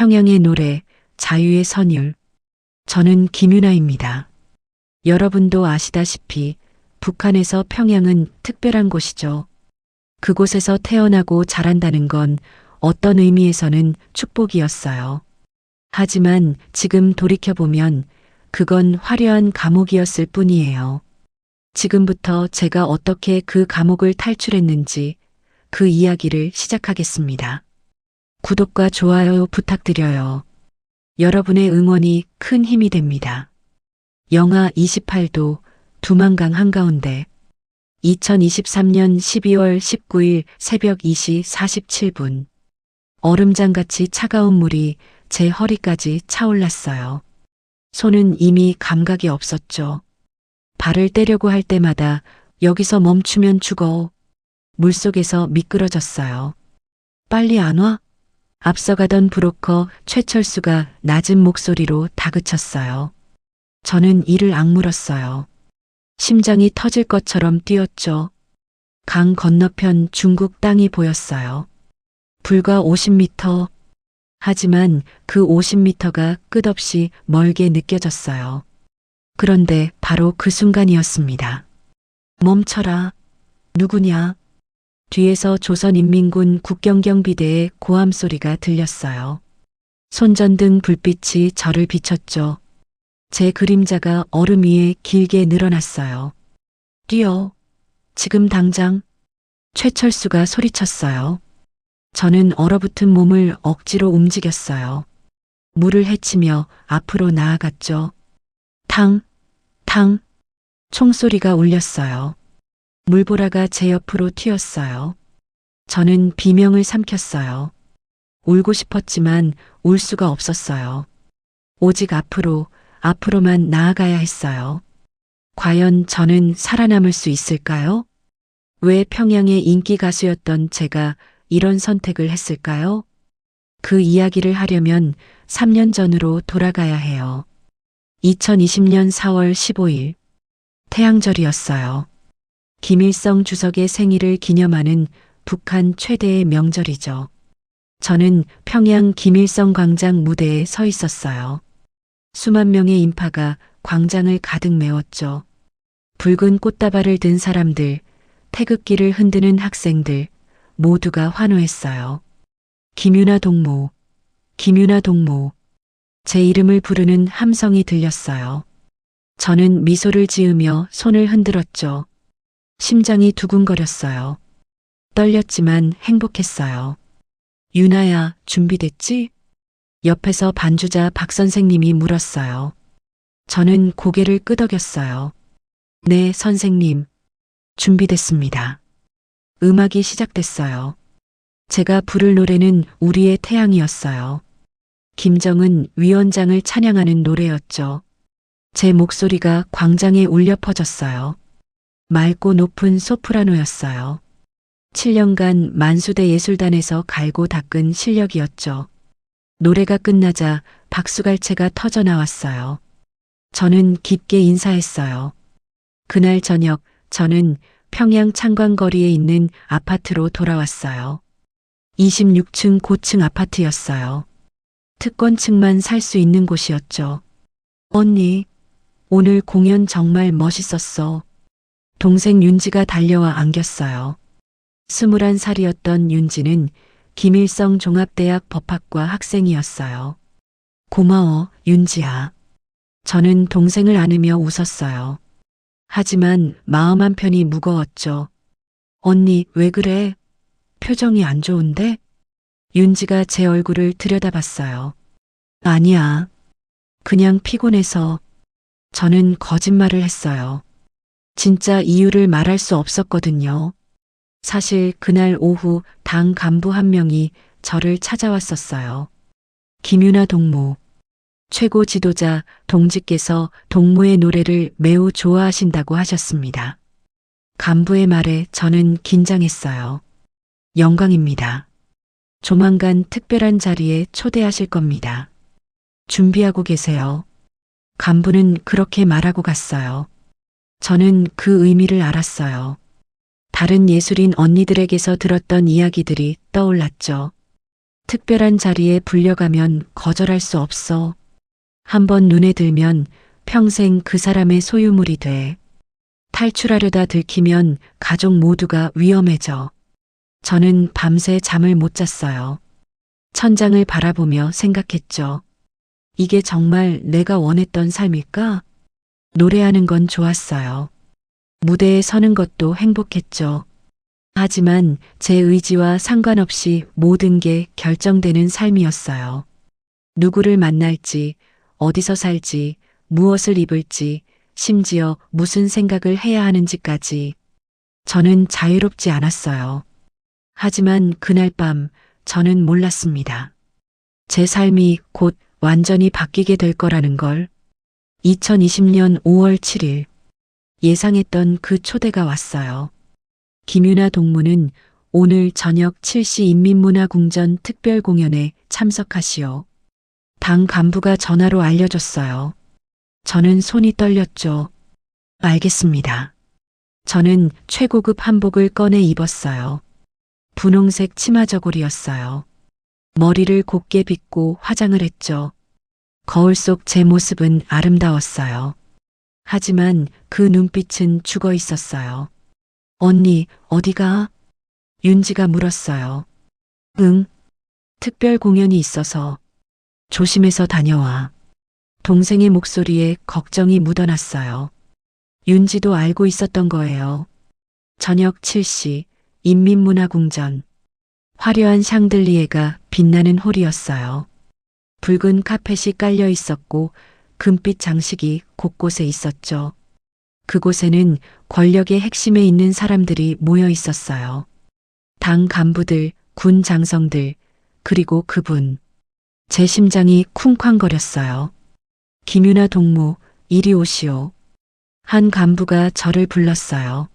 평양의 노래, 자유의 선율. 저는 김유나입니다. 여러분도 아시다시피 북한에서 평양은 특별한 곳이죠. 그곳에서 태어나고 자란다는 건 어떤 의미에서는 축복이었어요. 하지만 지금 돌이켜보면 그건 화려한 감옥이었을 뿐이에요. 지금부터 제가 어떻게 그 감옥을 탈출했는지 그 이야기를 시작하겠습니다. 구독과 좋아요 부탁드려요. 여러분의 응원이 큰 힘이 됩니다. 영하 28도 두만강 한가운데 2023년 12월 19일 새벽 2시 47분 얼음장같이 차가운 물이 제 허리까지 차올랐어요. 손은 이미 감각이 없었죠. 발을 떼려고 할 때마다 여기서 멈추면 죽어. 물속에서 미끄러졌어요. 빨리 안 와? 앞서가던 브로커 최철수가 낮은 목소리로 다그쳤어요. 저는 이를 악물었어요. 심장이 터질 것처럼 뛰었죠. 강 건너편 중국 땅이 보였어요. 불과 50m. 하지만 그 50m가 끝없이 멀게 느껴졌어요. 그런데 바로 그 순간이었습니다. 멈춰라. 누구냐? 뒤에서 조선인민군 국경경비대의 고함 소리가 들렸어요. 손전등 불빛이 저를 비췄죠. 제 그림자가 얼음 위에 길게 늘어났어요. 뛰어. 지금 당장. 최철수가 소리쳤어요. 저는 얼어붙은 몸을 억지로 움직였어요. 물을 헤치며 앞으로 나아갔죠. 탕, 탕. 총소리가 울렸어요. 물보라가 제 옆으로 튀었어요. 저는 비명을 삼켰어요. 울고 싶었지만 울 수가 없었어요. 오직 앞으로만 나아가야 했어요. 과연 저는 살아남을 수 있을까요? 왜 평양의 인기 가수였던 제가 이런 선택을 했을까요? 그 이야기를 하려면 3년 전으로 돌아가야 해요. 2020년 4월 15일 태양절이었어요. 김일성 주석의 생일을 기념하는 북한 최대의 명절이죠. 저는 평양 김일성 광장 무대에 서 있었어요. 수만 명의 인파가 광장을 가득 메웠죠. 붉은 꽃다발을 든 사람들, 태극기를 흔드는 학생들, 모두가 환호했어요. 김유나 동무, 김유나 동무. 제 이름을 부르는 함성이 들렸어요. 저는 미소를 지으며 손을 흔들었죠. 심장이 두근거렸어요. 떨렸지만 행복했어요. 유나야, 준비됐지? 옆에서 반주자 박 선생님이 물었어요. 저는 고개를 끄덕였어요. 네, 선생님. 준비됐습니다. 음악이 시작됐어요. 제가 부를 노래는 우리의 태양이었어요. 김정은 위원장을 찬양하는 노래였죠. 제 목소리가 광장에 울려 퍼졌어요. 맑고 높은 소프라노였어요. 7년간 만수대 예술단에서 갈고 닦은 실력이었죠. 노래가 끝나자 박수갈채가 터져 나왔어요. 저는 깊게 인사했어요. 그날 저녁 저는 평양 창광거리에 있는 아파트로 돌아왔어요. 26층 고층 아파트였어요. 특권층만 살 수 있는 곳이었죠. 언니, 오늘 공연 정말 멋있었어. 동생 윤지가 달려와 안겼어요. 21살이었던 윤지는 김일성 종합대학 법학과 학생이었어요. 고마워, 윤지야. 저는 동생을 안으며 웃었어요. 하지만 마음 한편이 무거웠죠. 언니, 왜 그래? 표정이 안 좋은데? 윤지가 제 얼굴을 들여다봤어요. 아니야. 그냥 피곤해서. 저는 거짓말을 했어요. 진짜 이유를 말할 수 없었거든요. 사실 그날 오후 당 간부 한 명이 저를 찾아왔었어요. 김유나 동무. 최고 지도자 동지께서 동무의 노래를 매우 좋아하신다고 하셨습니다. 간부의 말에 저는 긴장했어요. 영광입니다. 조만간 특별한 자리에 초대하실 겁니다. 준비하고 계세요. 간부는 그렇게 말하고 갔어요. 저는 그 의미를 알았어요. 다른 예술인 언니들에게서 들었던 이야기들이 떠올랐죠. 특별한 자리에 불려가면 거절할 수 없어. 한번 눈에 들면 평생 그 사람의 소유물이 돼. 탈출하려다 들키면 가족 모두가 위험해져. 저는 밤새 잠을 못 잤어요. 천장을 바라보며 생각했죠. 이게 정말 내가 원했던 삶일까? 노래하는 건 좋았어요. 무대에 서는 것도 행복했죠. 하지만 제 의지와 상관없이 모든 게 결정되는 삶이었어요. 누구를 만날지, 어디서 살지, 무엇을 입을지, 심지어 무슨 생각을 해야 하는지까지. 저는 자유롭지 않았어요. 하지만 그날 밤 저는 몰랐습니다. 제 삶이 곧 완전히 바뀌게 될 거라는 걸. 2020년 5월 7일 예상했던 그 초대가 왔어요. 김유나 동무는 오늘 저녁 7시 인민문화궁전 특별공연에 참석하시오. 당 간부가 전화로 알려줬어요. 저는 손이 떨렸죠. 알겠습니다. 저는 최고급 한복을 꺼내 입었어요. 분홍색 치마 저고리였어요. 머리를 곱게 빗고 화장을 했죠. 거울 속 제 모습은 아름다웠어요. 하지만 그 눈빛은 죽어 있었어요. 언니, 어디가? 윤지가 물었어요. 응. 특별 공연이 있어서. 조심해서 다녀와. 동생의 목소리에 걱정이 묻어났어요. 윤지도 알고 있었던 거예요. 저녁 7시 인민문화궁전. 화려한 샹들리에가 빛나는 홀이었어요. 붉은 카펫이 깔려 있었고 금빛 장식이 곳곳에 있었죠. 그곳에는 권력의 핵심에 있는 사람들이 모여 있었어요. 당 간부들, 군 장성들, 그리고 그분. 제 심장이 쿵쾅거렸어요. 김유나 동무, 이리 오시오. 한 간부가 저를 불렀어요.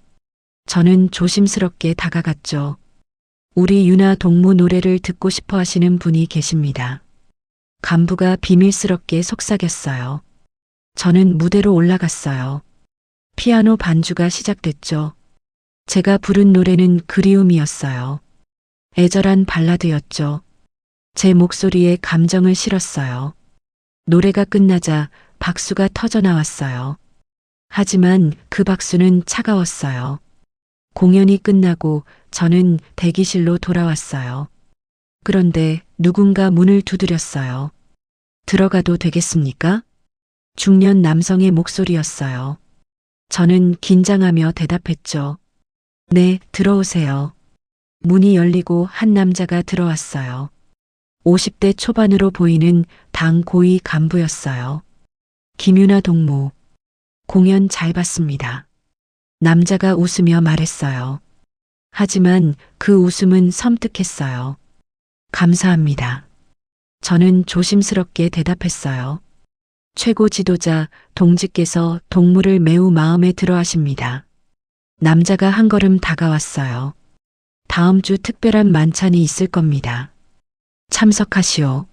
저는 조심스럽게 다가갔죠. 우리 유나 동무 노래를 듣고 싶어 하시는 분이 계십니다. 간부가 비밀스럽게 속삭였어요. 저는 무대로 올라갔어요. 피아노 반주가 시작됐죠. 제가 부른 노래는 그리움이었어요. 애절한 발라드였죠. 제 목소리에 감정을 실었어요. 노래가 끝나자 박수가 터져 나왔어요. 하지만 그 박수는 차가웠어요. 공연이 끝나고 저는 대기실로 돌아왔어요. 그런데 누군가 문을 두드렸어요. 들어가도 되겠습니까? 중년 남성의 목소리였어요. 저는 긴장하며 대답했죠. 네, 들어오세요. 문이 열리고 한 남자가 들어왔어요. 50대 초반으로 보이는 당 고위 간부였어요. 김유나 동무. 공연 잘 봤습니다. 남자가 웃으며 말했어요. 하지만 그 웃음은 섬뜩했어요. 감사합니다. 저는 조심스럽게 대답했어요. 최고 지도자 동지께서 동무를 매우 마음에 들어 하십니다. 남자가 한 걸음 다가왔어요. 다음 주 특별한 만찬이 있을 겁니다. 참석하시오.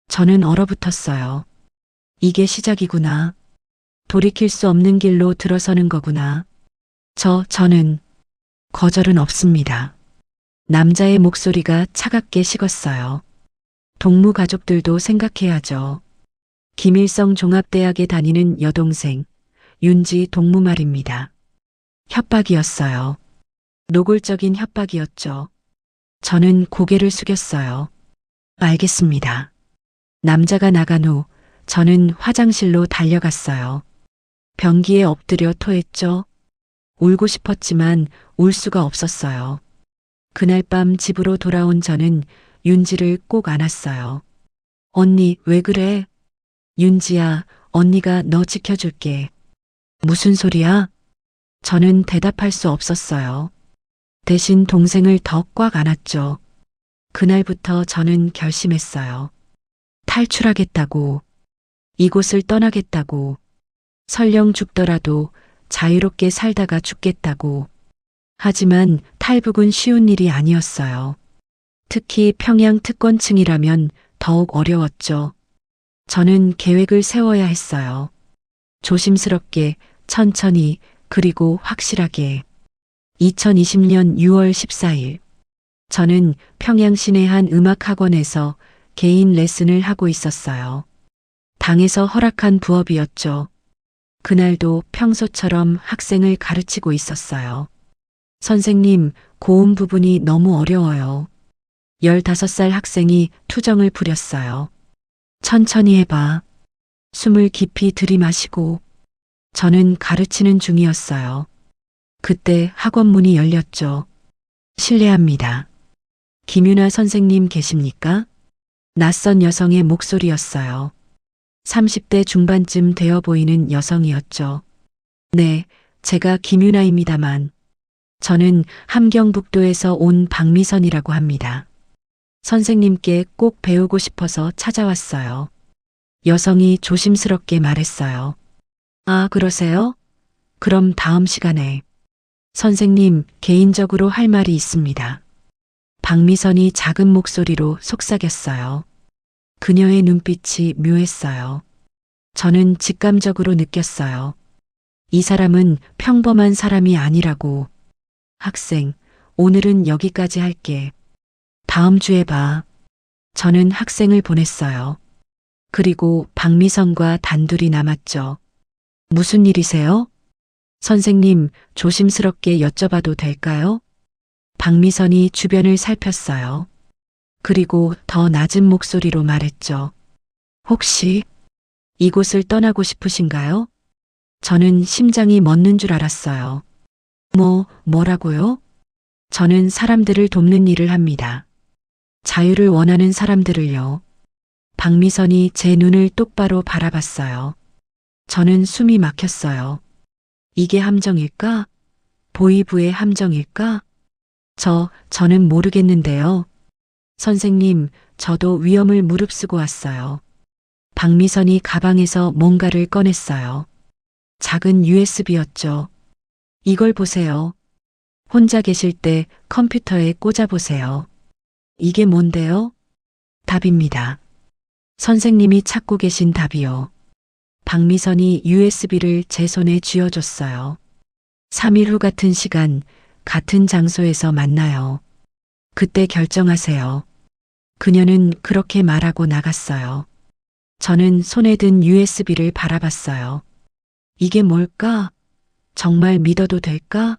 저는 얼어붙었어요. 이게 시작이구나. 돌이킬 수 없는 길로 들어서는 거구나. 저는 거절은 없습니다. 남자의 목소리가 차갑게 식었어요. 동무 가족들도 생각해야죠. 김일성 종합대학에 다니는 여동생, 윤지 동무 말입니다. 협박이었어요. 노골적인 협박이었죠. 저는 고개를 숙였어요. 알겠습니다. 남자가 나간 후 저는 화장실로 달려갔어요. 변기에 엎드려 토했죠. 울고 싶었지만 울 수가 없었어요. 그날 밤 집으로 돌아온 저는 윤지를 꼭 안았어요. 언니, 왜 그래? 윤지야, 언니가 너 지켜줄게. 무슨 소리야? 저는 대답할 수 없었어요. 대신 동생을 더 꽉 안았죠. 그날부터 저는 결심했어요. 탈출하겠다고. 이곳을 떠나겠다고. 설령 죽더라도 자유롭게 살다가 죽겠다고. 하지만 탈북은 쉬운 일이 아니었어요. 특히 평양 특권층이라면 더욱 어려웠죠. 저는 계획을 세워야 했어요. 조심스럽게, 천천히, 그리고 확실하게. 2020년 6월 14일. 저는 평양 시내 한 음악학원에서 개인 레슨을 하고 있었어요. 당에서 허락한 부업이었죠. 그날도 평소처럼 학생을 가르치고 있었어요. 선생님, 고음 부분이 너무 어려워요. 15살 학생이 투정을 부렸어요. 천천히 해봐. 숨을 깊이 들이마시고. 저는 가르치는 중이었어요. 그때 학원 문이 열렸죠. 실례합니다. 김유나 선생님 계십니까? 낯선 여성의 목소리였어요. 30대 중반쯤 되어 보이는 여성이었죠. 네, 제가 김유나입니다만. 저는 함경북도에서 온 박미선이라고 합니다. 선생님께 꼭 배우고 싶어서 찾아왔어요. 여성이 조심스럽게 말했어요. 아, 그러세요? 그럼 다음 시간에. 선생님, 개인적으로 할 말이 있습니다. 박미선이 작은 목소리로 속삭였어요. 그녀의 눈빛이 묘했어요. 저는 직감적으로 느꼈어요. 이 사람은 평범한 사람이 아니라고. 학생, 오늘은 여기까지 할게. 다음 주에 봐. 저는 학생을 보냈어요. 그리고 박미선과 단둘이 남았죠. 무슨 일이세요? 선생님, 조심스럽게 여쭤봐도 될까요? 박미선이 주변을 살폈어요. 그리고 더 낮은 목소리로 말했죠. 혹시 이곳을 떠나고 싶으신가요? 저는 심장이 멎는 줄 알았어요. 뭐라고요? 저는 사람들을 돕는 일을 합니다. 자유를 원하는 사람들을요. 박미선이 제 눈을 똑바로 바라봤어요. 저는 숨이 막혔어요. 이게 함정일까? 보이부의 함정일까? 저는 모르겠는데요. 선생님, 저도 위험을 무릅쓰고 왔어요. 박미선이 가방에서 뭔가를 꺼냈어요. 작은 USB였죠. 이걸 보세요. 혼자 계실 때 컴퓨터에 꽂아보세요. 이게 뭔데요? 답입니다. 선생님이 찾고 계신 답이요. 박미선이 USB를 제 손에 쥐어줬어요. 3일 후 같은 시간, 같은 장소에서 만나요. 그때 결정하세요. 그녀는 그렇게 말하고 나갔어요. 저는 손에 든 USB를 바라봤어요. 이게 뭘까? 정말 믿어도 될까?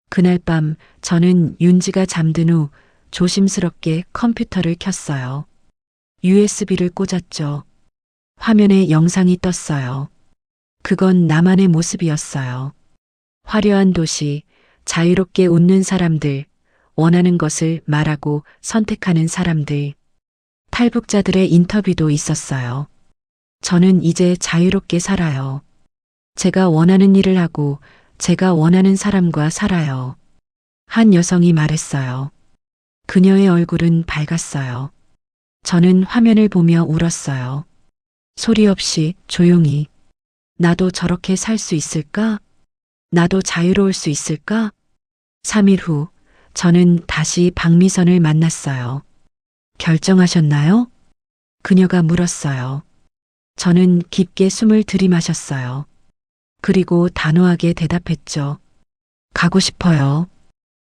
그날 밤 저는 윤지가 잠든 후 조심스럽게 컴퓨터를 켰어요. USB를 꽂았죠. 화면에 영상이 떴어요. 그건 나만의 모습이었어요. 화려한 도시, 자유롭게 웃는 사람들, 원하는 것을 말하고 선택하는 사람들, 탈북자들의 인터뷰도 있었어요. 저는 이제 자유롭게 살아요. 제가 원하는 일을 하고 제가 원하는 사람과 살아요. 한 여성이 말했어요. 그녀의 얼굴은 밝았어요. 저는 화면을 보며 울었어요. 소리 없이 조용히. 나도 저렇게 살 수 있을까? 나도 자유로울 수 있을까? 3일 후, 저는 다시 박미선을 만났어요. 결정하셨나요? 그녀가 물었어요. 저는 깊게 숨을 들이마셨어요. 그리고 단호하게 대답했죠. 가고 싶어요.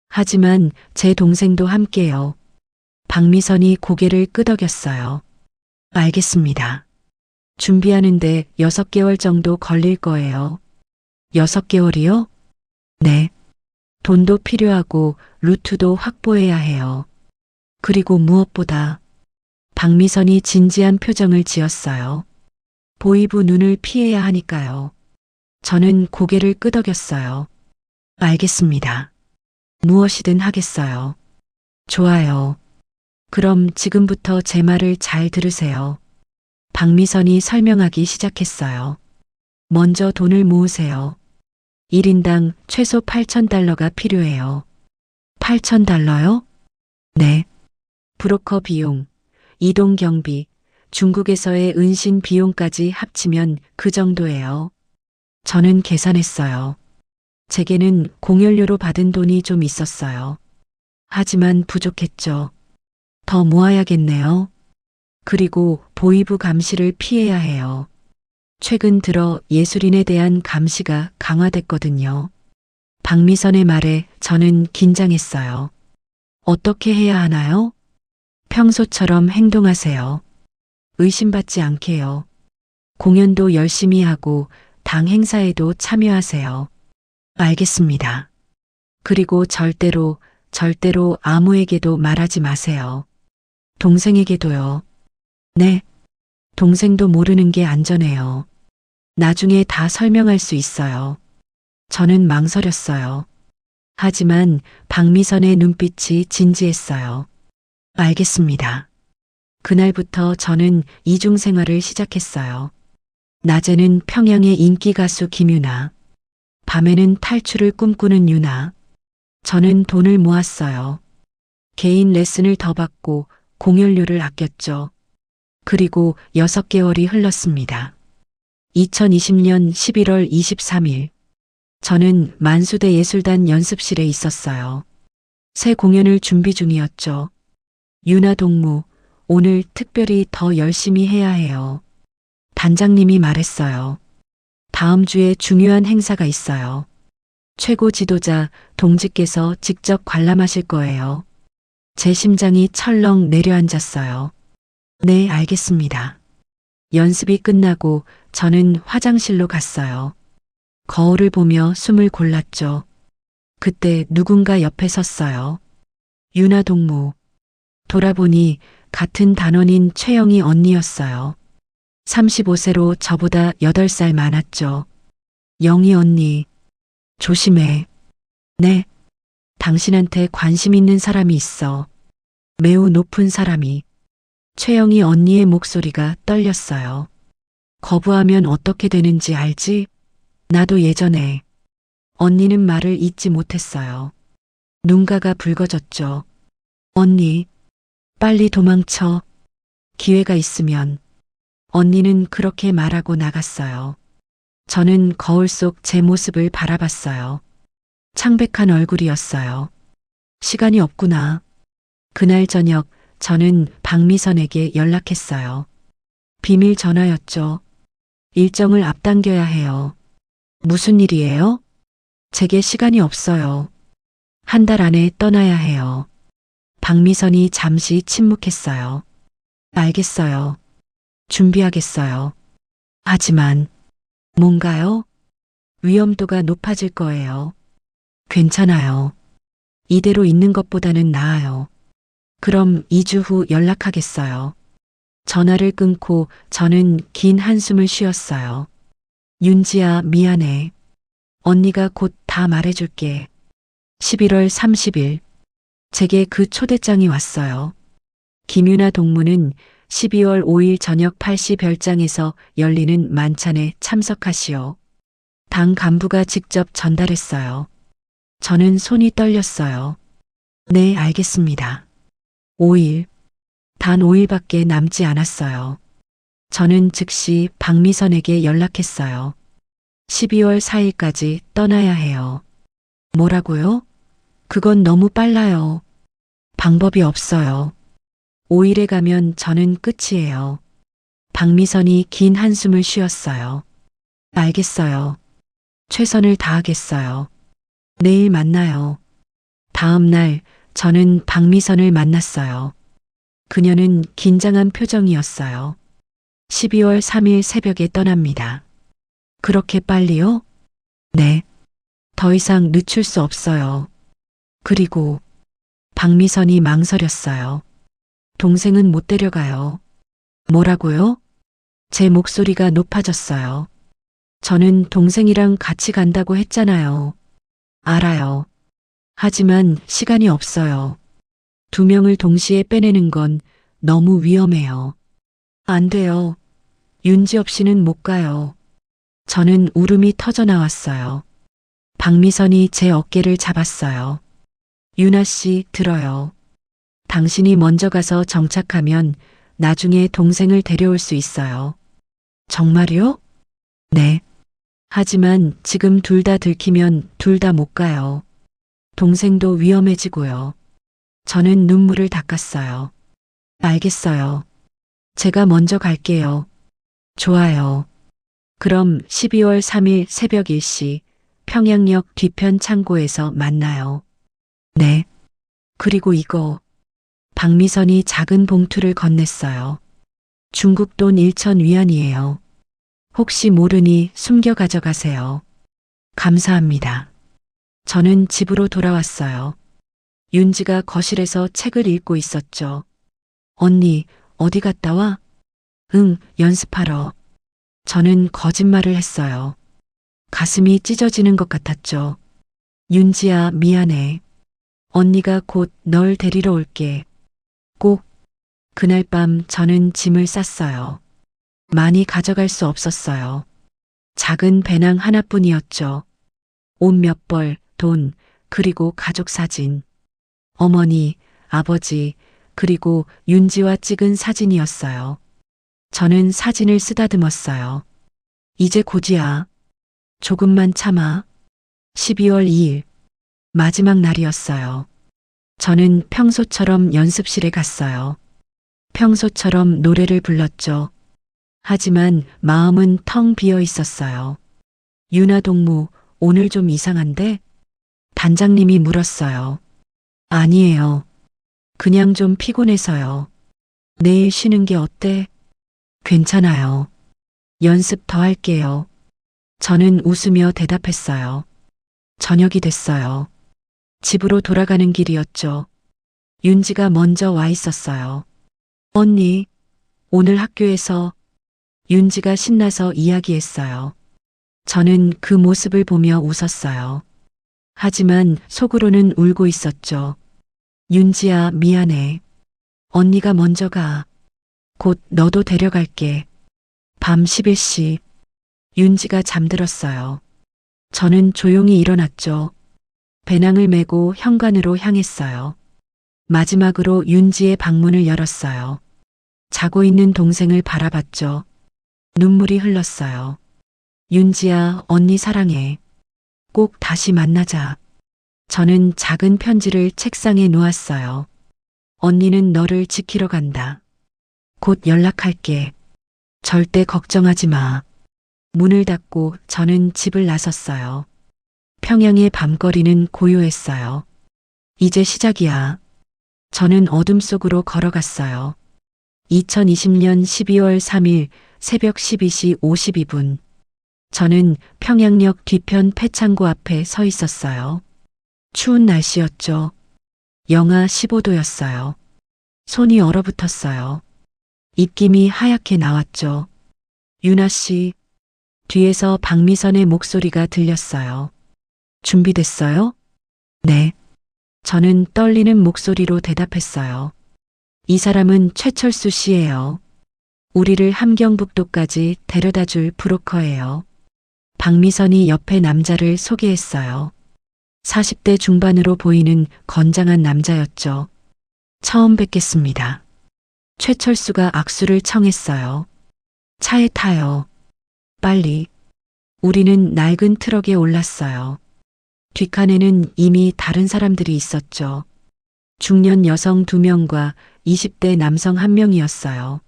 하지만 제 동생도 함께요. 박미선이 고개를 끄덕였어요. 알겠습니다. 준비하는데 6개월 정도 걸릴 거예요. 6개월이요? 네. 돈도 필요하고 루트도 확보해야 해요. 그리고 무엇보다 박미선이 진지한 표정을 지었어요. 보이부 눈을 피해야 하니까요. 저는 고개를 끄덕였어요. 알겠습니다. 무엇이든 하겠어요. 좋아요. 그럼 지금부터 제 말을 잘 들으세요. 박미선이 설명하기 시작했어요. 먼저 돈을 모으세요. 1인당 최소 8,000달러가 필요해요. 8,000달러요? 네. 브로커 비용, 이동 경비, 중국에서의 은신 비용까지 합치면 그 정도예요. 저는 계산했어요. 제게는 공연료로 받은 돈이 좀 있었어요. 하지만 부족했죠. 더 모아야겠네요. 그리고 보이부 감시를 피해야 해요. 최근 들어 예술인에 대한 감시가 강화됐거든요. 박미선의 말에 저는 긴장했어요. 어떻게 해야 하나요? 평소처럼 행동하세요. 의심받지 않게요. 공연도 열심히 하고 당 행사에도 참여하세요. 알겠습니다. 그리고 절대로 아무에게도 말하지 마세요. 동생에게도요. 네. 동생도 모르는 게 안전해요. 나중에 다 설명할 수 있어요. 저는 망설였어요. 하지만 박미선의 눈빛이 진지했어요. 알겠습니다. 그날부터 저는 이중 생활을 시작했어요. 낮에는 평양의 인기 가수 김유나, 밤에는 탈출을 꿈꾸는 유나. 저는 돈을 모았어요. 개인 레슨을 더 받고 공연료를 아꼈죠. 그리고 6개월이 흘렀습니다. 2020년 11월 23일. 저는 만수대 예술단 연습실에 있었어요. 새 공연을 준비 중이었죠. 유나 동무, 오늘 특별히 더 열심히 해야 해요. 단장님이 말했어요. 다음 주에 중요한 행사가 있어요. 최고 지도자 동지께서 직접 관람하실 거예요. 제 심장이 철렁 내려앉았어요. 네, 알겠습니다. 연습이 끝나고 저는 화장실로 갔어요. 거울을 보며 숨을 골랐죠. 그때 누군가 옆에 섰어요. 유나 동무. 돌아보니 같은 단원인 최영희 언니였어요. 35세로 저보다 8살 많았죠. 영희 언니. 조심해. 네. 당신한테 관심 있는 사람이 있어. 매우 높은 사람이. 최영희 언니의 목소리가 떨렸어요. 거부하면 어떻게 되는지 알지? 나도 예전에. 언니는 말을 잇지 못했어요. 눈가가 붉어졌죠. 언니, 빨리 도망쳐. 기회가 있으면. 언니는 그렇게 말하고 나갔어요. 저는 거울 속 제 모습을 바라봤어요. 창백한 얼굴이었어요. 시간이 없구나. 그날 저녁 저는 박미선에게 연락했어요. 비밀 전화였죠. 일정을 앞당겨야 해요. 무슨 일이에요? 제게 시간이 없어요. 한 달 안에 떠나야 해요. 박미선이 잠시 침묵했어요. 알겠어요. 준비하겠어요. 하지만 뭔가요? 위험도가 높아질 거예요. 괜찮아요. 이대로 있는 것보다는 나아요. 그럼 2주 후 연락하겠어요. 전화를 끊고 저는 긴 한숨을 쉬었어요. 윤지야, 미안해. 언니가 곧 다 말해줄게. 11월 30일. 제게 그 초대장이 왔어요. 김유나 동무는 12월 5일 저녁 8시 별장에서 열리는 만찬에 참석하시오. 당 간부가 직접 전달했어요. 저는 손이 떨렸어요. 네, 알겠습니다. 5일. 단 5일밖에 남지 않았어요. 저는 즉시 박미선에게 연락했어요. 12월 4일까지 떠나야 해요. 뭐라고요? 그건 너무 빨라요. 방법이 없어요. 5일에 가면 저는 끝이에요. 박미선이 긴 한숨을 쉬었어요. 알겠어요. 최선을 다하겠어요. 내일 만나요. 다음 날 저는 박미선을 만났어요. 그녀는 긴장한 표정이었어요. 12월 3일 새벽에 떠납니다. 그렇게 빨리요? 네. 더 이상 늦출 수 없어요. 그리고 박미선이 망설였어요. 동생은 못 데려가요. 뭐라고요? 제 목소리가 높아졌어요. 저는 동생이랑 같이 간다고 했잖아요. 알아요. 하지만 시간이 없어요. 2명을 동시에 빼내는 건 너무 위험해요. 안 돼요. 윤지엽 씨는 못 가요. 저는 울음이 터져 나왔어요. 박미선이 제 어깨를 잡았어요. 유나 씨, 들어요. 당신이 먼저 가서 정착하면 나중에 동생을 데려올 수 있어요. 정말요? 네. 하지만 지금 둘 다 들키면 둘 다 못 가요. 동생도 위험해지고요. 저는 눈물을 닦았어요. 알겠어요. 제가 먼저 갈게요. 좋아요. 그럼 12월 3일 새벽 1시 평양역 뒤편 창고에서 만나요. 네. 그리고 이거. 박미선이 작은 봉투를 건넸어요. 중국 돈 1,000위안이에요. 혹시 모르니 숨겨 가져가세요. 감사합니다. 저는 집으로 돌아왔어요. 윤지가 거실에서 책을 읽고 있었죠. 언니, 어디 갔다 와? 응, 연습하러. 저는 거짓말을 했어요. 가슴이 찢어지는 것 같았죠. 윤지야, 미안해. 언니가 곧 널 데리러 올게. 꼭. 그날 밤 저는 짐을 쌌어요. 많이 가져갈 수 없었어요. 작은 배낭 하나뿐이었죠. 옷 몇 벌, 돈, 그리고 가족 사진. 어머니, 아버지, 그리고 윤지와 찍은 사진이었어요. 저는 사진을 쓰다듬었어요. 이제 곧이야. 조금만 참아. 12월 2일. 마지막 날이었어요. 저는 평소처럼 연습실에 갔어요. 평소처럼 노래를 불렀죠. 하지만 마음은 텅 비어 있었어요. 윤아 동무, 오늘 좀 이상한데? 단장님이 물었어요. 아니에요. 그냥 좀 피곤해서요. 내일 쉬는 게 어때? 괜찮아요. 연습 더 할게요. 저는 웃으며 대답했어요. 저녁이 됐어요. 집으로 돌아가는 길이었죠. 윤지가 먼저 와 있었어요. 언니, 오늘 학교에서 윤지가 신나서 이야기했어요. 저는 그 모습을 보며 웃었어요. 하지만 속으로는 울고 있었죠. 윤지야, 미안해. 언니가 먼저 가. 곧 너도 데려갈게. 밤 11시. 윤지가 잠들었어요. 저는 조용히 일어났죠. 배낭을 메고 현관으로 향했어요. 마지막으로 윤지의 방문을 열었어요. 자고 있는 동생을 바라봤죠. 눈물이 흘렀어요. 윤지야, 언니 사랑해. 꼭 다시 만나자. 저는 작은 편지를 책상에 놓았어요. 언니는 너를 지키러 간다. 곧 연락할게. 절대 걱정하지 마. 문을 닫고 저는 집을 나섰어요. 평양의 밤거리는 고요했어요. 이제 시작이야. 저는 어둠 속으로 걸어갔어요. 2020년 12월 3일 새벽 12시 52분. 저는 평양역 뒤편 폐창고 앞에 서 있었어요. 추운 날씨였죠. 영하 15도였어요. 손이 얼어붙었어요. 입김이 하얗게 나왔죠. 윤아 씨. 뒤에서 박미선의 목소리가 들렸어요. 준비됐어요? 네. 저는 떨리는 목소리로 대답했어요. 이 사람은 최철수 씨예요. 우리를 함경북도까지 데려다 줄 브로커예요. 박미선이 옆에 남자를 소개했어요. 40대 중반으로 보이는 건장한 남자였죠. 처음 뵙겠습니다. 최철수가 악수를 청했어요. 차에 타요. 빨리. 우리는 낡은 트럭에 올랐어요. 뒷칸에는 이미 다른 사람들이 있었죠. 중년 여성 2명과 20대 남성 1명이었어요.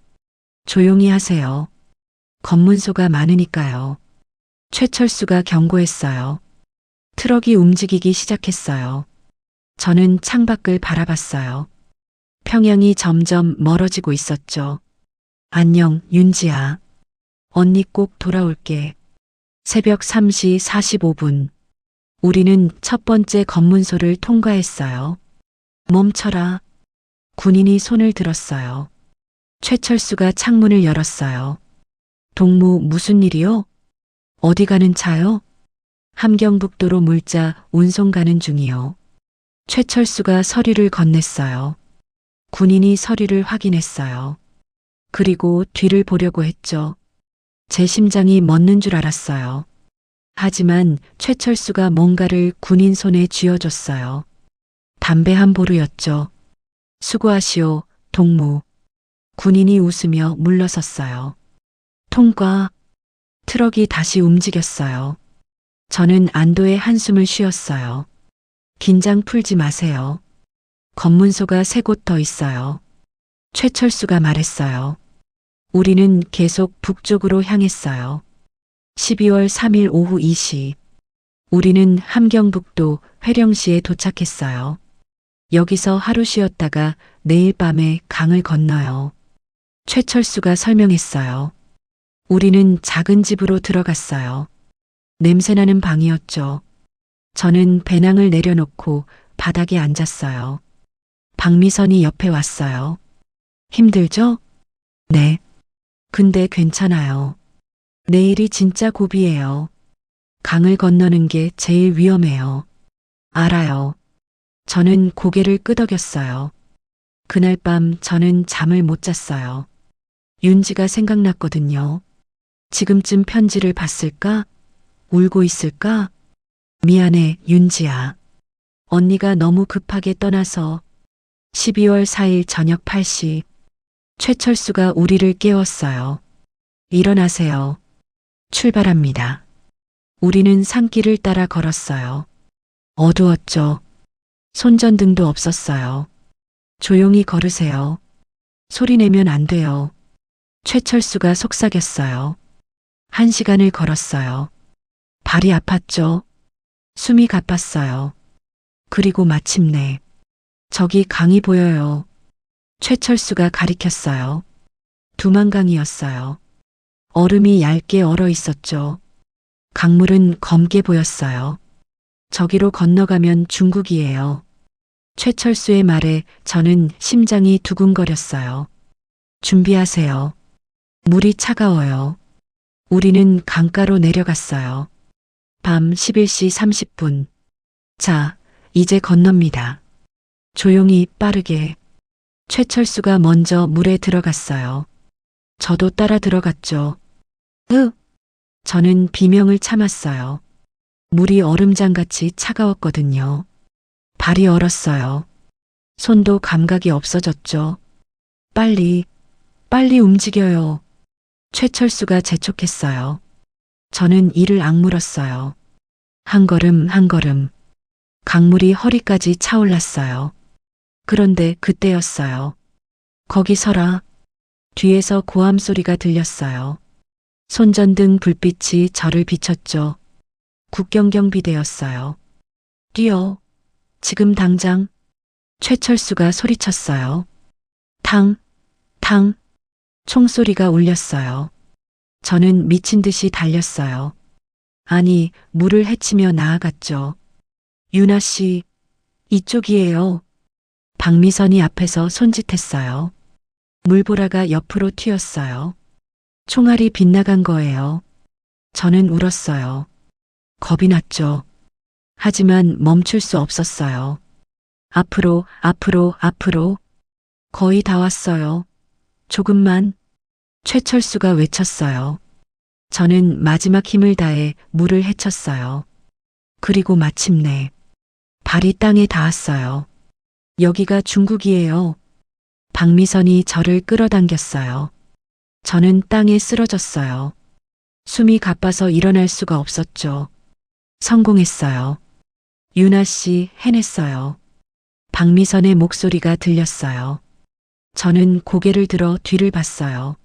조용히 하세요. 검문소가 많으니까요. 최철수가 경고했어요. 트럭이 움직이기 시작했어요. 저는 창밖을 바라봤어요. 평양이 점점 멀어지고 있었죠. 안녕, 윤지야. 언니 꼭 돌아올게. 새벽 3시 45분. 우리는 첫 번째 검문소를 통과했어요. 멈춰라. 군인이 손을 들었어요. 최철수가 창문을 열었어요. 동무, 무슨 일이요? 어디 가는 차요? 함경북도로 물자 운송 가는 중이요. 최철수가 서류를 건넸어요. 군인이 서류를 확인했어요. 그리고 뒤를 보려고 했죠. 제 심장이 멎는 줄 알았어요. 하지만 최철수가 뭔가를 군인 손에 쥐어줬어요. 담배 한 보루였죠. 수고하시오, 동무. 군인이 웃으며 물러섰어요. 통과. 트럭이 다시 움직였어요. 저는 안도의 한숨을 쉬었어요. 긴장 풀지 마세요. 검문소가 3곳 더 있어요. 최철수가 말했어요. 우리는 계속 북쪽으로 향했어요. 12월 3일 오후 2시. 우리는 함경북도 회령시에 도착했어요. 여기서 하루 쉬었다가 내일 밤에 강을 건너요. 최철수가 설명했어요. 우리는 작은 집으로 들어갔어요. 냄새나는 방이었죠. 저는 배낭을 내려놓고 바닥에 앉았어요. 박미선이 옆에 왔어요. 힘들죠? 네. 근데 괜찮아요. 내일이 진짜 고비예요. 강을 건너는 게 제일 위험해요. 알아요. 저는 고개를 끄덕였어요. 그날 밤 저는 잠을 못 잤어요. 윤지가 생각났거든요. 지금쯤 편지를 봤을까? 울고 있을까? 미안해, 윤지야. 언니가 너무 급하게 떠나서 12월 4일 저녁 8시 최철수가 우리를 깨웠어요. 일어나세요. 출발합니다. 우리는 산길을 따라 걸었어요. 어두웠죠. 손전등도 없었어요. 조용히 걸으세요. 소리 내면 안 돼요. 최철수가 속삭였어요. 1시간을 걸었어요. 발이 아팠죠. 숨이 가빴어요. 그리고 마침내 저기 강이 보여요. 최철수가 가리켰어요. 두만강이었어요. 얼음이 얇게 얼어 있었죠. 강물은 검게 보였어요. 저기로 건너가면 중국이에요. 최철수의 말에 저는 심장이 두근거렸어요. 준비하세요. 물이 차가워요. 우리는 강가로 내려갔어요. 밤 11시 30분. 자, 이제 건넙니다. 조용히 빠르게. 최철수가 먼저 물에 들어갔어요. 저도 따라 들어갔죠. 저는 비명을 참았어요. 물이 얼음장같이 차가웠거든요. 발이 얼었어요. 손도 감각이 없어졌죠. 빨리 움직여요. 최철수가 재촉했어요. 저는 이를 악물었어요. 한 걸음 한 걸음. 강물이 허리까지 차올랐어요. 그런데 그때였어요. 거기 서라. 뒤에서 고함 소리가 들렸어요. 손전등 불빛이 저를 비췄죠. 국경경 비대였어요. 뛰어. 지금 당장. 최철수가 소리쳤어요. 탕. 총소리가 울렸어요. 저는 미친 듯이 달렸어요. 아니, 물을 헤치며 나아갔죠. 유나 씨, 이쪽이에요. 박미선이 앞에서 손짓했어요. 물보라가 옆으로 튀었어요. 총알이 빗나간 거예요. 저는 울었어요. 겁이 났죠. 하지만 멈출 수 없었어요. 앞으로. 거의 다 왔어요. 조금만. 최철수가 외쳤어요. 저는 마지막 힘을 다해 물을 헤쳤어요. 그리고 마침내 발이 땅에 닿았어요. 여기가 중국이에요. 박미선이 저를 끌어당겼어요. 저는 땅에 쓰러졌어요. 숨이 가빠서 일어날 수가 없었죠. 성공했어요. 유나 씨, 해냈어요. 박미선의 목소리가 들렸어요. 저는 고개를 들어 뒤를 봤어요.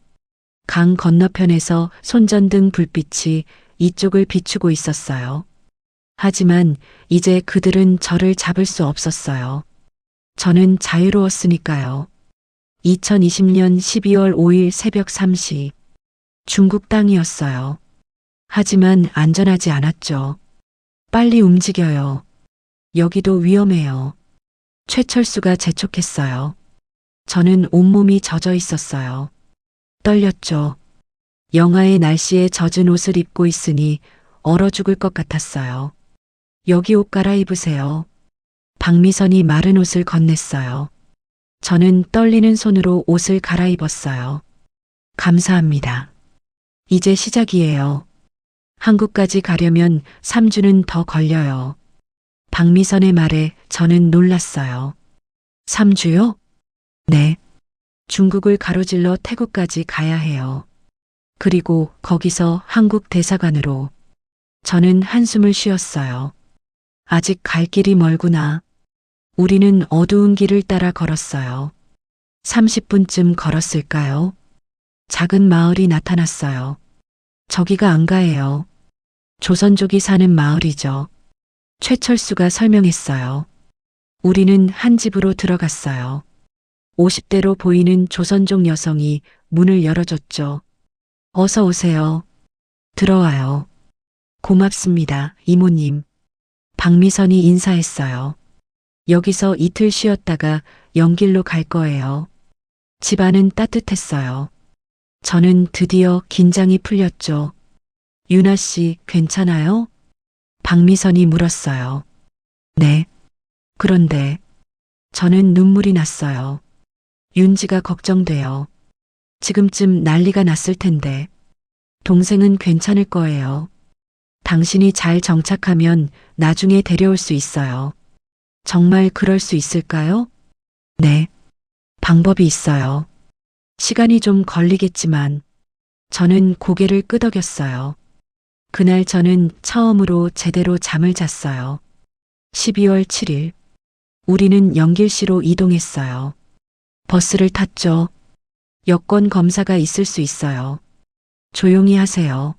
강 건너편에서 손전등 불빛이 이쪽을 비추고 있었어요. 하지만 이제 그들은 저를 잡을 수 없었어요. 저는 자유로웠으니까요. 2020년 12월 5일 새벽 3시. 중국 땅이었어요. 하지만 안전하지 않았죠. 빨리 움직여요. 여기도 위험해요. 최철수가 재촉했어요. 저는 온몸이 젖어 있었어요. 떨렸죠. 영하의 날씨에 젖은 옷을 입고 있으니 얼어 죽을 것 같았어요. 여기 옷 갈아입으세요. 박미선이 마른 옷을 건넸어요. 저는 떨리는 손으로 옷을 갈아입었어요. 감사합니다. 이제 시작이에요. 한국까지 가려면 3주는 더 걸려요. 박미선의 말에 저는 놀랐어요. 3주요? 네. 중국을 가로질러 태국까지 가야 해요. 그리고 거기서 한국 대사관으로. 저는 한숨을 쉬었어요. 아직 갈 길이 멀구나. 우리는 어두운 길을 따라 걸었어요. 30분쯤 걸었을까요? 작은 마을이 나타났어요. 저기가 안가예요. 조선족이 사는 마을이죠. 최철수가 설명했어요. 우리는 한 집으로 들어갔어요. 50대로 보이는 조선족 여성이 문을 열어줬죠. 어서 오세요. 들어와요. 고맙습니다, 이모님. 박미선이 인사했어요. 여기서 이틀 쉬었다가 연길로 갈 거예요. 집안은 따뜻했어요. 저는 드디어 긴장이 풀렸죠. 유나 씨, 괜찮아요? 박미선이 물었어요. 네. 그런데 저는 눈물이 났어요. 윤지가 걱정돼요. 지금쯤 난리가 났을 텐데. 동생은 괜찮을 거예요. 당신이 잘 정착하면 나중에 데려올 수 있어요. 정말 그럴 수 있을까요? 네. 방법이 있어요. 시간이 좀 걸리겠지만 저는 고개를 끄덕였어요. 그날 저는 처음으로 제대로 잠을 잤어요. 12월 7일. 우리는 연길시로 이동했어요. 버스를 탔죠. 여권 검사가 있을 수 있어요. 조용히 하세요.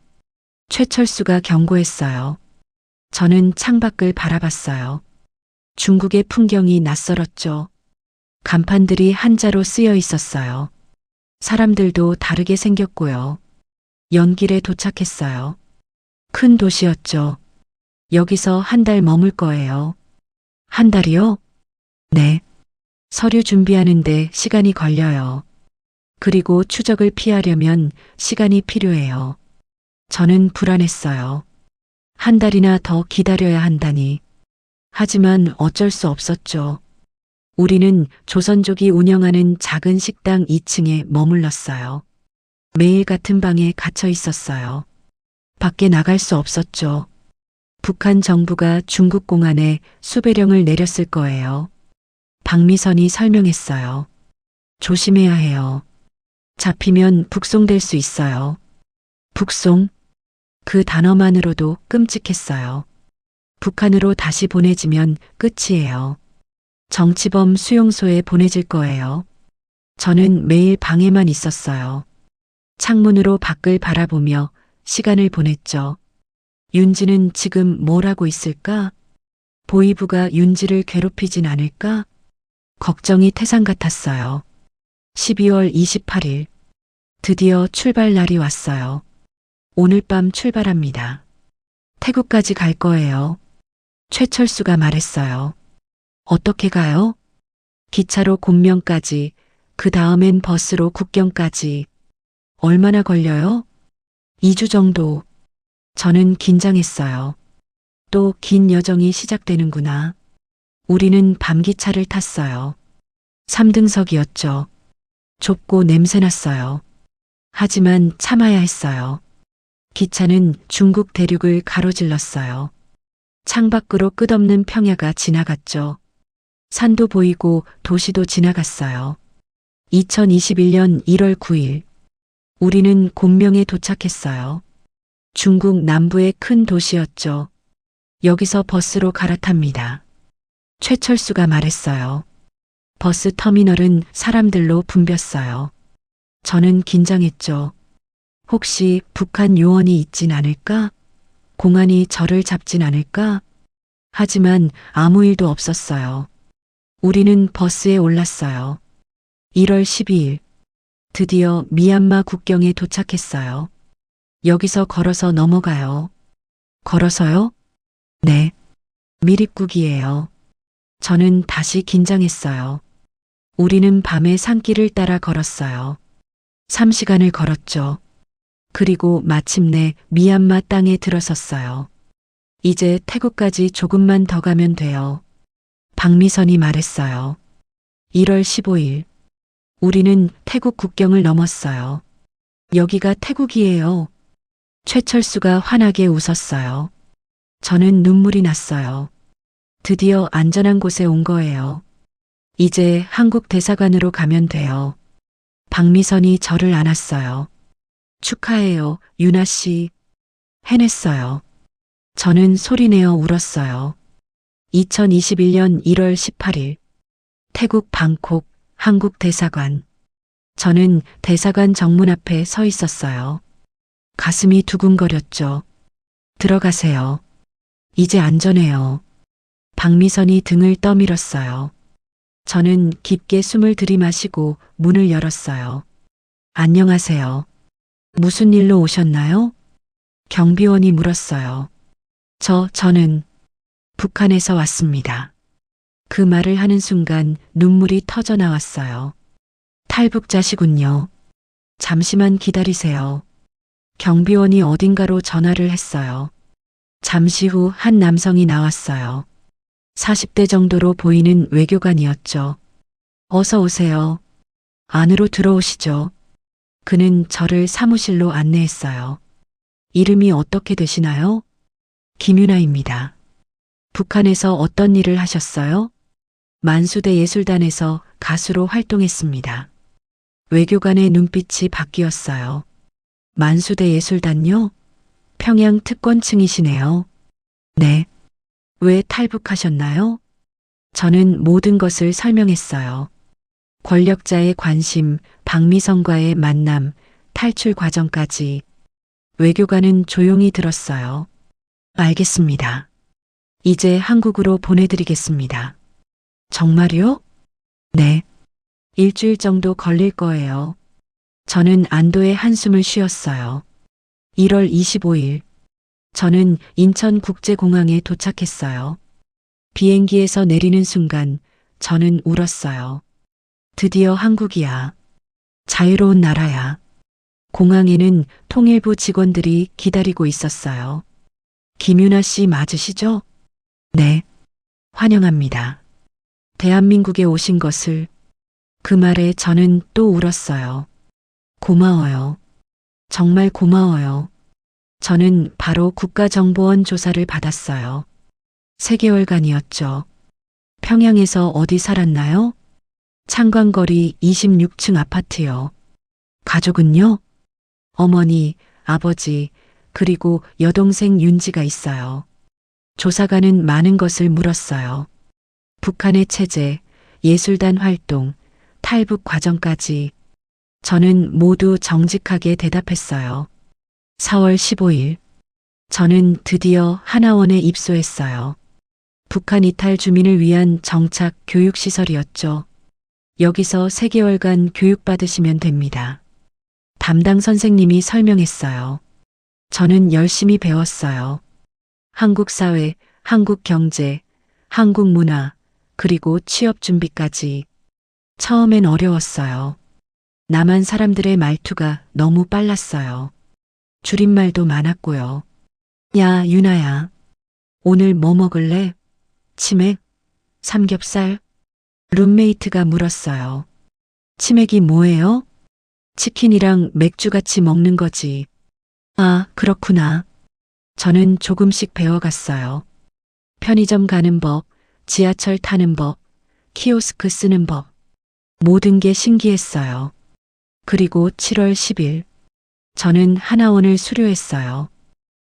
최철수가 경고했어요. 저는 창밖을 바라봤어요. 중국의 풍경이 낯설었죠. 간판들이 한자로 쓰여 있었어요. 사람들도 다르게 생겼고요. 연길에 도착했어요. 큰 도시였죠. 여기서 한 달 머물 거예요. 한 달이요? 네. 서류 준비하는데 시간이 걸려요. 그리고 추적을 피하려면 시간이 필요해요. 저는 불안했어요. 한 달이나 더 기다려야 한다니. 하지만 어쩔 수 없었죠. 우리는 조선족이 운영하는 작은 식당 2층에 머물렀어요. 매일 같은 방에 갇혀 있었어요. 밖에 나갈 수 없었죠. 북한 정부가 중국 공안에 수배령을 내렸을 거예요. 박미선이 설명했어요. 조심해야 해요. 잡히면 북송될 수 있어요. 북송? 그 단어만으로도 끔찍했어요. 북한으로 다시 보내지면 끝이에요. 정치범 수용소에 보내질 거예요. 저는 매일 방에만 있었어요. 창문으로 밖을 바라보며 시간을 보냈죠. 윤지는 지금 뭘 하고 있을까? 보이부가 윤지를 괴롭히진 않을까? 걱정이 태산 같았어요. 12월 28일. 드디어 출발 날이 왔어요. 오늘 밤 출발합니다. 태국까지 갈 거예요. 최철수가 말했어요. 어떻게 가요? 기차로 곤명까지, 그 다음엔 버스로 국경까지. 얼마나 걸려요? 2주 정도. 저는 긴장했어요. 또 긴 여정이 시작되는구나. 우리는 밤기차를 탔어요. 3등석이었죠. 좁고 냄새났어요. 하지만 참아야 했어요. 기차는 중국 대륙을 가로질렀어요. 창밖으로 끝없는 평야가 지나갔죠. 산도 보이고 도시도 지나갔어요. 2021년 1월 9일. 우리는 곤명에 도착했어요. 중국 남부의 큰 도시였죠. 여기서 버스로 갈아탑니다. 최철수가 말했어요. 버스 터미널은 사람들로 붐볐어요. 저는 긴장했죠. 혹시 북한 요원이 있진 않을까? 공안이 저를 잡진 않을까? 하지만 아무 일도 없었어요. 우리는 버스에 올랐어요. 1월 12일. 드디어 미얀마 국경에 도착했어요. 여기서 걸어서 넘어가요. 걸어서요? 네. 미립국이에요. 저는 다시 긴장했어요. 우리는 밤에 산길을 따라 걸었어요. 3시간을 걸었죠. 그리고 마침내 미얀마 땅에 들어섰어요. 이제 태국까지 조금만 더 가면 돼요. 박미선이 말했어요. 1월 15일. 우리는 태국 국경을 넘었어요. 여기가 태국이에요. 최철수가 환하게 웃었어요. 저는 눈물이 났어요. 드디어 안전한 곳에 온 거예요. 이제 한국 대사관으로 가면 돼요. 박미선이 저를 안았어요. 축하해요, 유나 씨. 해냈어요. 저는 소리내어 울었어요. 2021년 1월 18일. 태국 방콕 한국 대사관. 저는 대사관 정문 앞에 서 있었어요. 가슴이 두근거렸죠. 들어가세요. 이제 안전해요. 박미선이 등을 떠밀었어요. 저는 깊게 숨을 들이마시고 문을 열었어요. 안녕하세요. 무슨 일로 오셨나요? 경비원이 물었어요. 저는 북한에서 왔습니다. 그 말을 하는 순간 눈물이 터져 나왔어요. 탈북자시군요. 잠시만 기다리세요. 경비원이 어딘가로 전화를 했어요. 잠시 후 한 남성이 나왔어요. 40대 정도로 보이는 외교관이었죠. 어서 오세요. 안으로 들어오시죠. 그는 저를 사무실로 안내했어요. 이름이 어떻게 되시나요? 김유나입니다. 북한에서 어떤 일을 하셨어요? 만수대 예술단에서 가수로 활동했습니다. 외교관의 눈빛이 바뀌었어요. 만수대 예술단요? 평양 특권층이시네요. 네. 왜 탈북하셨나요? 저는 모든 것을 설명했어요. 권력자의 관심, 박미선과의 만남, 탈출 과정까지. 외교관은 조용히 들었어요. 알겠습니다. 이제 한국으로 보내드리겠습니다. 정말요? 네. 일주일 정도 걸릴 거예요. 저는 안도의 한숨을 쉬었어요. 1월 25일. 저는 인천국제공항에 도착했어요. 비행기에서 내리는 순간 저는 울었어요. 드디어 한국이야. 자유로운 나라야. 공항에는 통일부 직원들이 기다리고 있었어요. 김유나 씨 맞으시죠? 네. 환영합니다. 대한민국에 오신 것을. 그 말에 저는 또 울었어요. 고마워요. 정말 고마워요. 저는 바로 국가정보원 조사를 받았어요. 3개월간이었죠. 평양에서 어디 살았나요? 창광거리 26층 아파트요. 가족은요? 어머니, 아버지, 그리고 여동생 윤지가 있어요. 조사관은 많은 것을 물었어요. 북한의 체제, 예술단 활동, 탈북 과정까지. 저는 모두 정직하게 대답했어요. 4월 15일. 저는 드디어 하나원에 입소했어요. 북한 이탈 주민을 위한 정착 교육시설이었죠. 여기서 3개월간 교육받으시면 됩니다. 담당 선생님이 설명했어요. 저는 열심히 배웠어요. 한국 사회, 한국 경제, 한국 문화, 그리고 취업 준비까지. 처음엔 어려웠어요. 남한 사람들의 말투가 너무 빨랐어요. 줄임말도 많았고요. 야, 유나야. 오늘 뭐 먹을래? 치맥? 삼겹살? 룸메이트가 물었어요. 치맥이 뭐예요? 치킨이랑 맥주 같이 먹는 거지. 아, 그렇구나. 저는 조금씩 배워갔어요. 편의점 가는 법, 지하철 타는 법, 키오스크 쓰는 법. 모든 게 신기했어요. 그리고 7월 10일. 저는 하나원을 수료했어요.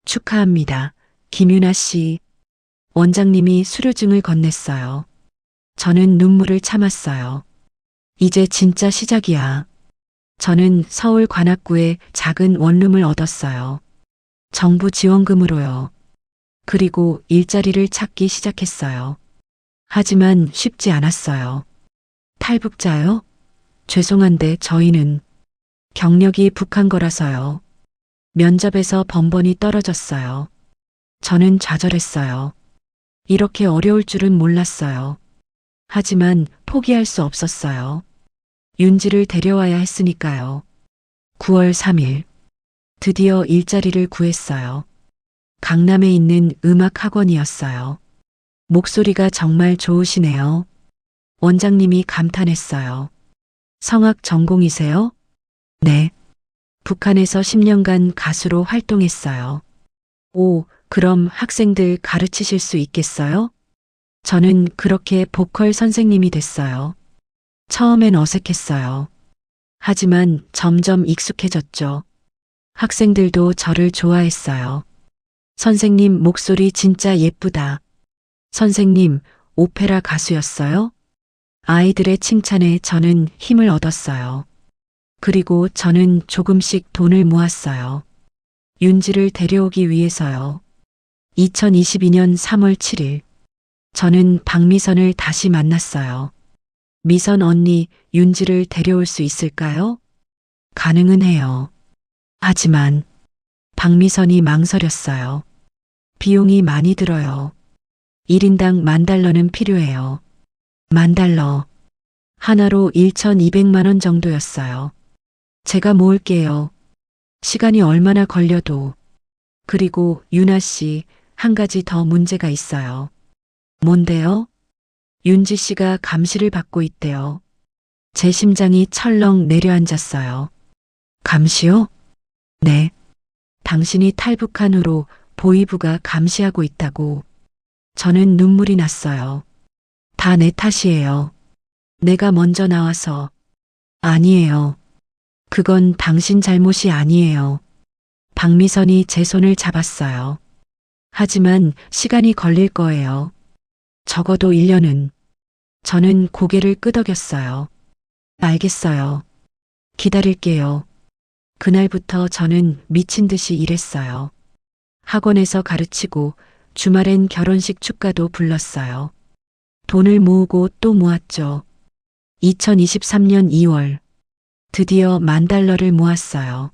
축하합니다. 김유나 씨. 원장님이 수료증을 건넸어요. 저는 눈물을 참았어요. 이제 진짜 시작이야. 저는 서울 관악구에 작은 원룸을 얻었어요. 정부 지원금으로요. 그리고 일자리를 찾기 시작했어요. 하지만 쉽지 않았어요. 탈북자요? 죄송한데 저희는 경력이 북한 거라서요. 면접에서 번번이 떨어졌어요. 저는 좌절했어요. 이렇게 어려울 줄은 몰랐어요. 하지만 포기할 수 없었어요. 윤지를 데려와야 했으니까요. 9월 3일. 드디어 일자리를 구했어요. 강남에 있는 음악학원이었어요. 목소리가 정말 좋으시네요. 원장님이 감탄했어요. 성악 전공이세요? 네. 북한에서 10년간 가수로 활동했어요. 오, 그럼 학생들 가르치실 수 있겠어요? 저는 그렇게 보컬 선생님이 됐어요. 처음엔 어색했어요. 하지만 점점 익숙해졌죠. 학생들도 저를 좋아했어요. 선생님 목소리 진짜 예쁘다. 선생님, 오페라 가수였어요? 아이들의 칭찬에 저는 힘을 얻었어요. 그리고 저는 조금씩 돈을 모았어요. 윤지를 데려오기 위해서요. 2022년 3월 7일. 저는 박미선을 다시 만났어요. 미선 언니, 윤지를 데려올 수 있을까요? 가능은 해요. 하지만 박미선이 망설였어요. 비용이 많이 들어요. 1인당 10,000달러는 필요해요. 10,000달러. 하나로 1,200만 원 정도였어요. 제가 모을게요. 시간이 얼마나 걸려도. 그리고 유나 씨, 한 가지 더 문제가 있어요. 뭔데요? 윤지 씨가 감시를 받고 있대요. 제 심장이 철렁 내려앉았어요. 감시요? 네. 당신이 탈북한 후로 보이부가 감시하고 있다고. 저는 눈물이 났어요. 다 내 탓이에요. 내가 먼저 나와서. 아니에요. 그건 당신 잘못이 아니에요. 박미선이 제 손을 잡았어요. 하지만 시간이 걸릴 거예요. 적어도 1년은. 저는 고개를 끄덕였어요. 알겠어요. 기다릴게요. 그날부터 저는 미친 듯이 일했어요. 학원에서 가르치고 주말엔 결혼식 축가도 불렀어요. 돈을 모으고 또 모았죠. 2023년 2월 드디어 10,000달러를 모았어요.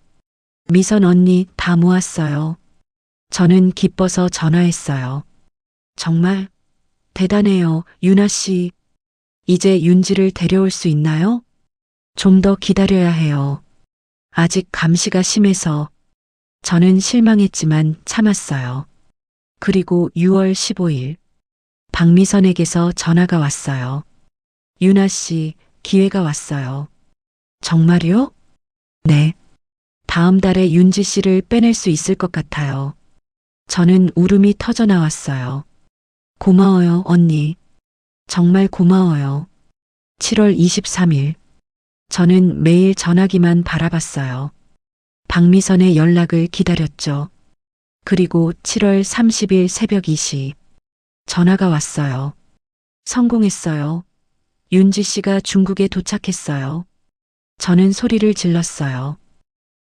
미선 언니 다 모았어요. 저는 기뻐서 전화했어요. 정말 대단해요, 유나 씨. 이제 윤지를 데려올 수 있나요? 좀 더 기다려야 해요. 아직 감시가 심해서. 저는 실망했지만 참았어요. 그리고 6월 15일 박미선에게서 전화가 왔어요. 유나 씨, 기회가 왔어요. 정말요? 네. 다음 달에 윤지 씨를 빼낼 수 있을 것 같아요. 저는 울음이 터져 나왔어요. 고마워요, 언니. 정말 고마워요. 7월 23일. 저는 매일 전화기만 바라봤어요. 박미선의 연락을 기다렸죠. 그리고 7월 30일 새벽 2시. 전화가 왔어요. 성공했어요. 윤지 씨가 중국에 도착했어요. 저는 소리를 질렀어요.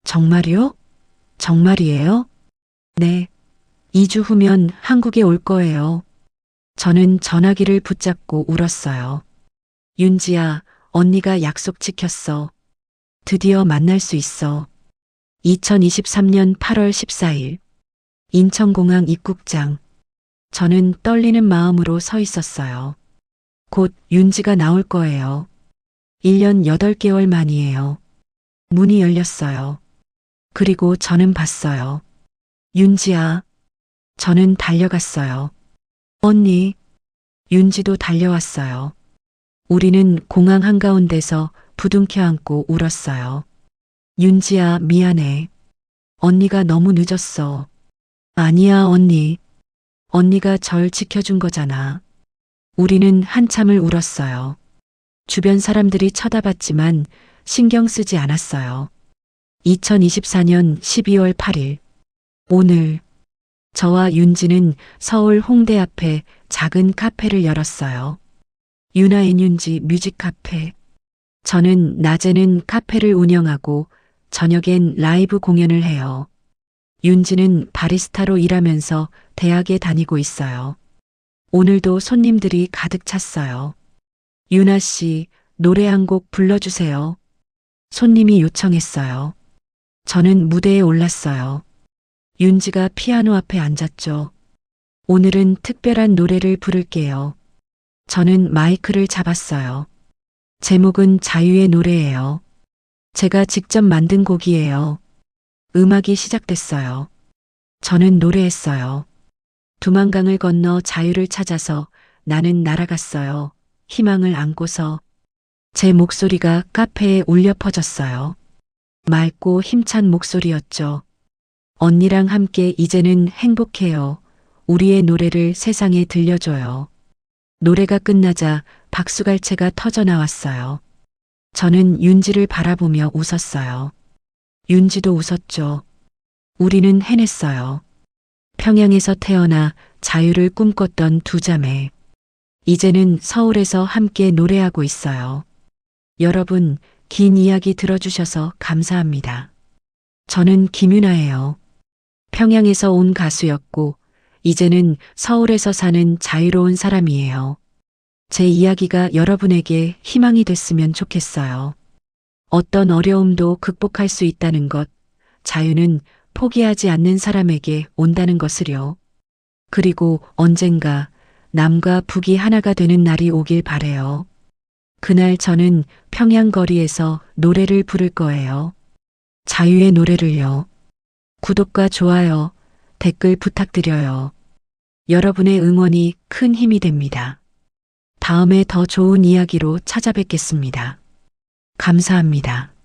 정말이요? 정말이에요? 네. 2주 후면 한국에 올 거예요. 저는 전화기를 붙잡고 울었어요. 윤지야, 언니가 약속 지켰어. 드디어 만날 수 있어. 2023년 8월 14일. 인천공항 입국장. 저는 떨리는 마음으로 서 있었어요. 곧 윤지가 나올 거예요. 1년 8개월 만이에요. 문이 열렸어요. 그리고 저는 봤어요. 윤지야. 저는 달려갔어요. 언니. 윤지도 달려왔어요. 우리는 공항 한가운데서 부둥켜 안고 울었어요. 윤지야, 미안해. 언니가 너무 늦었어. 아니야, 언니. 언니가 절 지켜준 거잖아. 우리는 한참을 울었어요. 주변 사람들이 쳐다봤지만 신경 쓰지 않았어요. 2024년 12월 8일. 오늘 저와 윤지는 서울 홍대 앞에 작은 카페를 열었어요. 유나앤윤지 뮤직 카페. 저는 낮에는 카페를 운영하고 저녁엔 라이브 공연을 해요. 윤지는 바리스타로 일하면서 대학에 다니고 있어요. 오늘도 손님들이 가득 찼어요. 유나 씨, 노래 한 곡 불러주세요. 손님이 요청했어요. 저는 무대에 올랐어요. 윤지가 피아노 앞에 앉았죠. 오늘은 특별한 노래를 부를게요. 저는 마이크를 잡았어요. 제목은 자유의 노래예요. 제가 직접 만든 곡이에요. 음악이 시작됐어요. 저는 노래했어요. 두만강을 건너 자유를 찾아서 나는 날아갔어요. 희망을 안고서. 제 목소리가 카페에 울려 퍼졌어요. 맑고 힘찬 목소리였죠. 언니랑 함께 이제는 행복해요. 우리의 노래를 세상에 들려줘요. 노래가 끝나자 박수갈채가 터져 나왔어요. 저는 윤지를 바라보며 웃었어요. 윤지도 웃었죠. 우리는 해냈어요. 평양에서 태어나 자유를 꿈꿨던 두 자매. 이제는 서울에서 함께 노래하고 있어요. 여러분, 긴 이야기 들어주셔서 감사합니다. 저는 김유나예요. 평양에서 온 가수였고 이제는 서울에서 사는 자유로운 사람이에요. 제 이야기가 여러분에게 희망이 됐으면 좋겠어요. 어떤 어려움도 극복할 수 있다는 것, 자유는 포기하지 않는 사람에게 온다는 것을요. 그리고 언젠가 남과 북이 하나가 되는 날이 오길 바래요. 그날 저는 평양 거리에서 노래를 부를 거예요. 자유의 노래를요. 구독과 좋아요, 댓글 부탁드려요. 여러분의 응원이 큰 힘이 됩니다. 다음에 더 좋은 이야기로 찾아뵙겠습니다. 감사합니다.